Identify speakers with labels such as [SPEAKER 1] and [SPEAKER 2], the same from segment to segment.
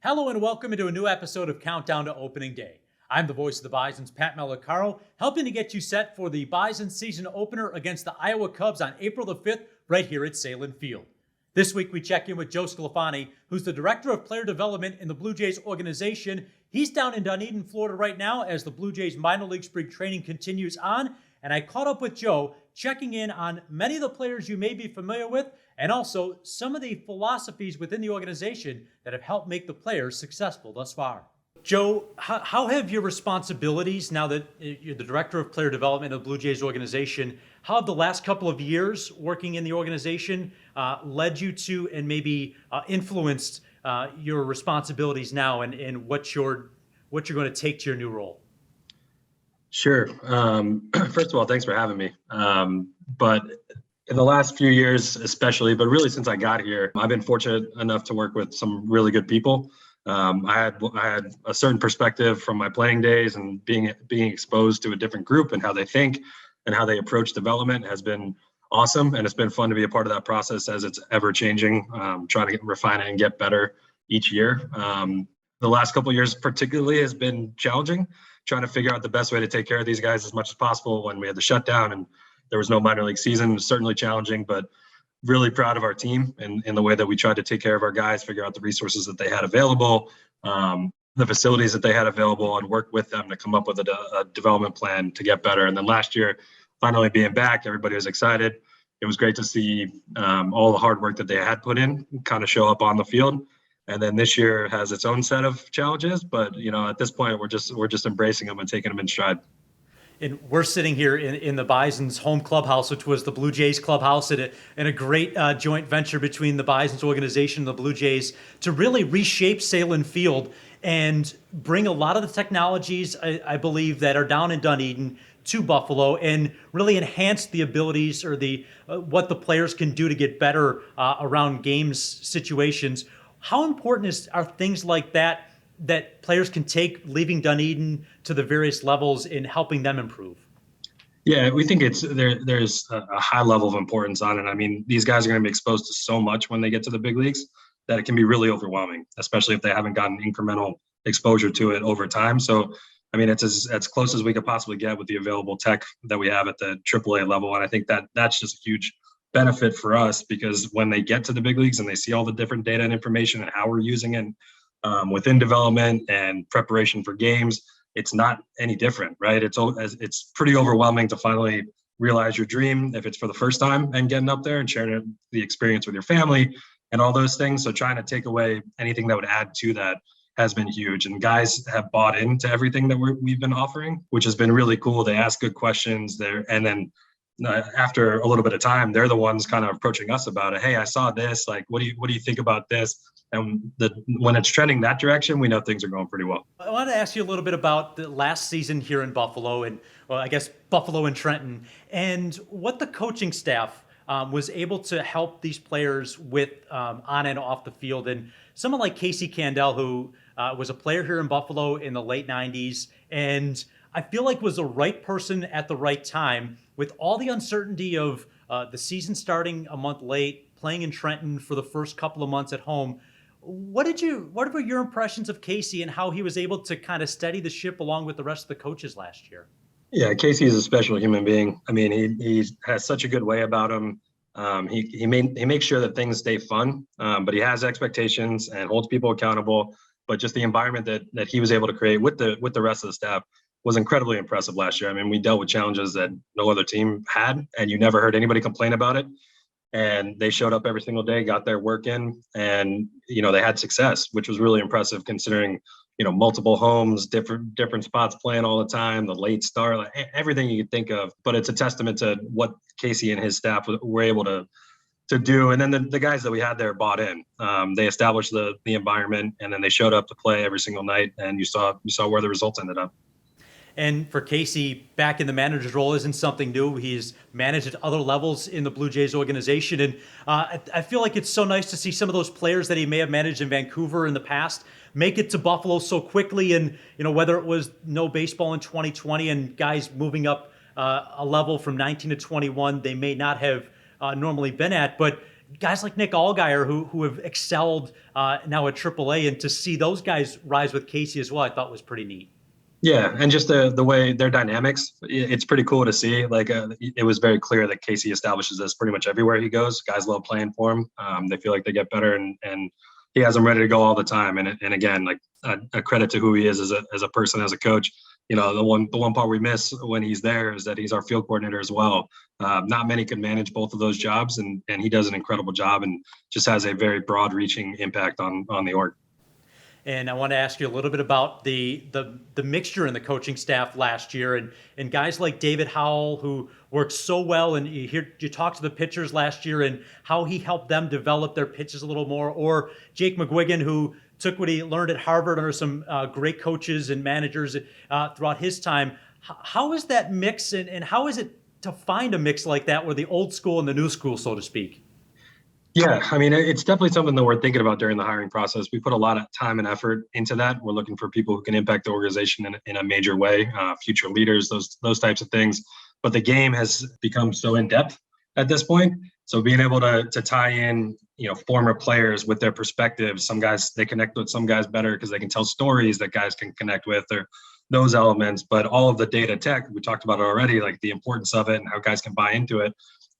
[SPEAKER 1] Hello and welcome into a new episode of Countdown to Opening Day. I'm the voice of the Bisons, Pat Malacaro, helping to get you set for the Bison season opener against the Iowa Cubs on April the 5th, right here at Salem Field. This week we check in with Joe Sclafani, who's the Director of Player Development in the Blue Jays organization. He's down in Dunedin, Florida right now as the Blue Jays minor league spring training continues on. And I caught up with Joe, checking in on many of the players you may be familiar with, and also some of the philosophies within the organization that have helped make the players successful thus far. Joe, how have your responsibilities, now that you're the Director of Player Development of the Blue Jays organization, how have the last couple of years working in the organization led you to and maybe influenced your responsibilities now and what you're going to take to your new role?
[SPEAKER 2] Sure. First of all, thanks for having me. But in the last few years, especially, but really since I got here, I've been fortunate enough to work with some really good people. I had a certain perspective from my playing days, and being exposed to a different group and how they think and how they approach development has been awesome. And it's been fun to be a part of that process as it's ever changing, trying to refine it and get better each year. The last couple of years particularly has been challenging, trying to figure out the best way to take care of these guys as much as possible when we had the shutdown and there was no minor league season. It was certainly challenging, but really proud of our team and in the way that we tried to take care of our guys, figure out the resources that they had available, the facilities that they had available, and work with them to come up with a development plan to get better. And then last year, finally being back, everybody was excited. It was great to see all the hard work that they had put in kind of show up on the field. And then this year has its own set of challenges, but at this point, we're just embracing them and taking them in stride.
[SPEAKER 1] And we're sitting here in the Bison's home clubhouse, which was the Blue Jays clubhouse, in a great joint venture between the Bison's organization and the Blue Jays to really reshape Salem Field and bring a lot of the technologies, I believe, that are down in Dunedin to Buffalo and really enhance the abilities or what the players can do to get better around games situations. How important are things like that players can take leaving Dunedin to the various levels in helping them improve?
[SPEAKER 2] Yeah, we think there's a high level of importance on it. I mean, these guys are going to be exposed to so much when they get to the big leagues that it can be really overwhelming, especially if they haven't gotten incremental exposure to it over time. So, I mean, it's as close as we could possibly get with the available tech that we have at the AAA level. And I think that's just a huge benefit for us, because when they get to the big leagues and they see all the different data and information and how we're using it within development and preparation for games, it's not any different, right? It's pretty overwhelming to finally realize your dream if it's for the first time and getting up there and sharing the experience with your family and all those things. So trying to take away anything that would add to that has been huge. And guys have bought into everything that we've been offering, which has been really cool. They ask good questions there, and then after a little bit of time, they're the ones kind of approaching us about it. Hey, I saw this. Like, what do you think about this? And when it's trending that direction, we know things are going pretty well.
[SPEAKER 1] I want to ask you a little bit about the last season here in Buffalo and, well, I guess Buffalo and Trenton, and what the coaching staff was able to help these players with on and off the field. And someone like Casey Candell, who was a player here in Buffalo in the late 90s, and I feel like was the right person at the right time with all the uncertainty of the season starting a month late, playing in Trenton for the first couple of months at home. What were your impressions of Casey and how he was able to kind of steady the ship along with the rest of the coaches last year?
[SPEAKER 2] Yeah, Casey is a special human being. I mean, he has such a good way about him. He makes sure that things stay fun, but he has expectations and holds people accountable. But just the environment that he was able to create with the rest of the staff was incredibly impressive last year. I mean, we dealt with challenges that no other team had, and you never heard anybody complain about it. And they showed up every single day, got their work in, and they had success, which was really impressive considering multiple homes, different spots playing all the time, the late start, like everything you could think of. But it's a testament to what Casey and his staff were able to do. And then the guys that we had there bought in. They established the environment, and then they showed up to play every single night, and you saw where the results ended up.
[SPEAKER 1] And for Casey, back in the manager's role isn't something new. He's managed at other levels in the Blue Jays organization. And I feel like it's so nice to see some of those players that he may have managed in Vancouver in the past make it to Buffalo so quickly. And, whether it was no baseball in 2020 and guys moving up a level from 19 to 21, they may not have normally been at. But guys like Nick Allgaier who have excelled now at AAA, and to see those guys rise with Casey as well, I thought was pretty neat.
[SPEAKER 2] Yeah, and just the way their dynamics, it's pretty cool to see. Like it was very clear that Casey establishes this pretty much everywhere he goes. Guys love playing for him. They feel like they get better, and he has them ready to go all the time. And again, like a credit to who he is as a person, as a coach. You know, the one part we miss when he's there is that he's our field coordinator as well. Not many can manage both of those jobs, and he does an incredible job, and just has a very broad-reaching impact on the org.
[SPEAKER 1] And I want to ask you a little bit about the mixture in the coaching staff last year, and guys like David Howell, who worked so well, and you talked to the pitchers last year and how he helped them develop their pitches a little more, or Jake McGuigan, who took what he learned at Harvard under some great coaches and managers throughout his time. How is that mix, and how is it to find a mix like that where the old school and the new school, so to speak?
[SPEAKER 2] Yeah, I mean, it's definitely something that we're thinking about during the hiring process. We put a lot of time and effort into that. We're looking for people who can impact the organization in a major way, future leaders, those types of things. But the game has become so in depth at this point. So being able to tie in, former players with their perspectives. Some guys, they connect with some guys better because they can tell stories that guys can connect with, or those elements. But all of the data tech, we talked about it already, like the importance of it and how guys can buy into it.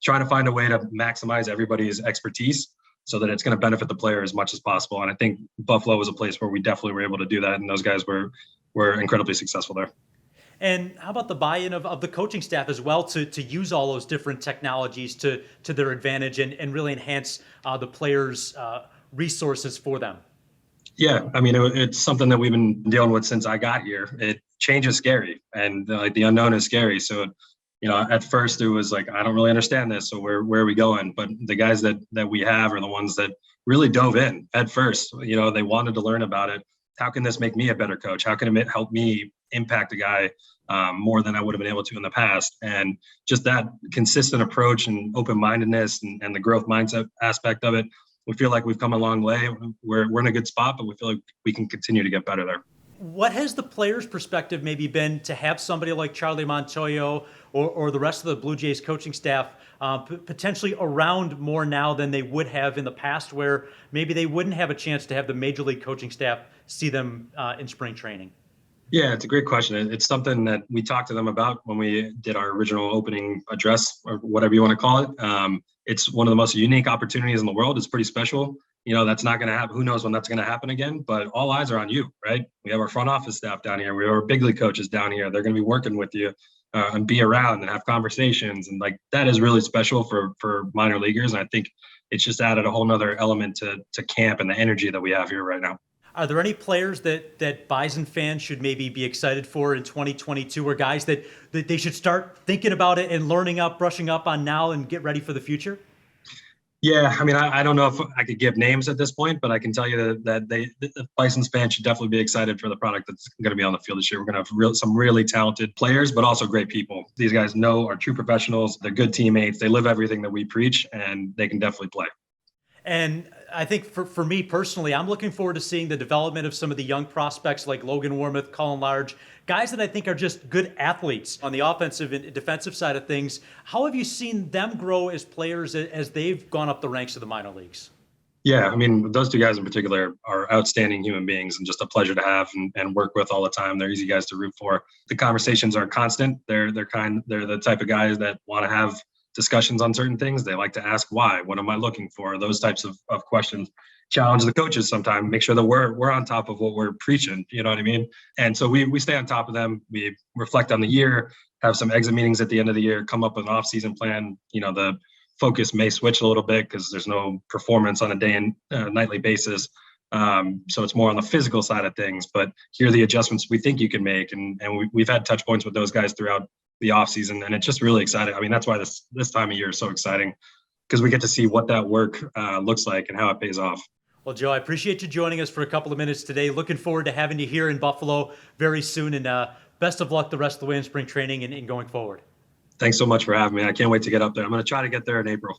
[SPEAKER 2] Trying to find a way to maximize everybody's expertise so that it's going to benefit the player as much as possible. And I think Buffalo was a place where we definitely were able to do that. And those guys were incredibly successful there.
[SPEAKER 1] And how about the buy-in of the coaching staff as well to use all those different technologies to their advantage and really enhance the players' resources for them?
[SPEAKER 2] Yeah, I mean, it's something that we've been dealing with since I got here. Change is scary, and like the unknown is scary. So at first it was like, I don't really understand this. So where are we going? But the guys that we have are the ones that really dove in at first. They wanted to learn about it. How can this make me a better coach? How can it help me impact a guy more than I would have been able to in the past? And just that consistent approach and open-mindedness and the growth mindset aspect of it, we feel like we've come a long way. We're in a good spot, but we feel like we can continue to get better there.
[SPEAKER 1] What has the players' perspective maybe been to have somebody like Charlie Montoyo or the rest of the Blue Jays coaching staff potentially around more now than they would have in the past, where maybe they wouldn't have a chance to have the major league coaching staff see them in spring training?
[SPEAKER 2] Yeah, it's a great question. It's something that we talked to them about when we did our original opening address, or whatever you want to call it. It's one of the most unique opportunities in the world. It's pretty special. That's not going to happen. Who knows when that's going to happen again, but all eyes are on you, right? We have our front office staff down here. We have our big league coaches down here. They're going to be working with you and be around and have conversations. And like, that is really special for minor leaguers. And I think it's just added a whole nother element to camp and the energy that we have here right now.
[SPEAKER 1] Are there any players that Bison fans should maybe be excited for in 2022, or guys that they should start thinking about it and learning up, brushing up on now and get ready for the future?
[SPEAKER 2] Yeah, I mean, I don't know if I could give names at this point, but I can tell you that the Bison's fans should definitely be excited for the product that's going to be on the field this year. We're going to have some really talented players, but also great people. These guys are true professionals. They're good teammates. They live everything that we preach, and they can definitely play.
[SPEAKER 1] And I think for me personally, I'm looking forward to seeing the development of some of the young prospects like Logan Warmoth, Colin Large, guys that I think are just good athletes on the offensive and defensive side of things. How have you seen them grow as players as they've gone up the ranks of the minor leagues?
[SPEAKER 2] Yeah, I mean, those two guys in particular are outstanding human beings and just a pleasure to have and work with all the time. They're easy guys to root for. The conversations are constant. They're the type of guys that want to have discussions on certain things. They like to ask why, what am I looking for? Those types of questions. Challenge the coaches sometimes, make sure that we're on top of what we're preaching, you know what I mean? And so we stay on top of them. We reflect on the year, have some exit meetings at the end of the year, come up with an off-season plan. The focus may switch a little bit because there's no performance on a day and nightly basis. So it's more on the physical side of things, but here are the adjustments we think you can make. And we've had touch points with those guys throughout the off season, and it's just really exciting. I mean, that's why this time of year is so exciting, because we get to see what that work looks like and how it pays off.
[SPEAKER 1] Well, Joe, I appreciate you joining us for a couple of minutes today. Looking forward to having you here in Buffalo very soon, and best of luck the rest of the way in spring training and going forward.
[SPEAKER 2] Thanks so much for having me. I can't wait to get up there. I'm going to try to get there in April.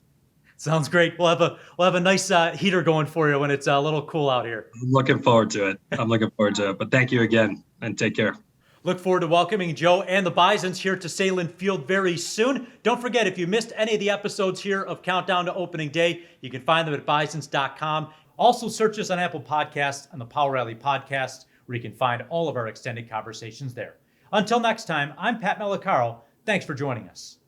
[SPEAKER 1] Sounds great. We'll have a nice heater going for you when it's a little cool out here.
[SPEAKER 2] I'm looking forward to it. But thank you again, and take care.
[SPEAKER 1] Look forward to welcoming Joe and the Bisons here to Salem Field very soon. Don't forget, if you missed any of the episodes here of Countdown to Opening Day, you can find them at bisons.com. Also, search us on Apple Podcasts and the Power Rally Podcast, where you can find all of our extended conversations there. Until next time, I'm Pat Malacaro. Thanks for joining us.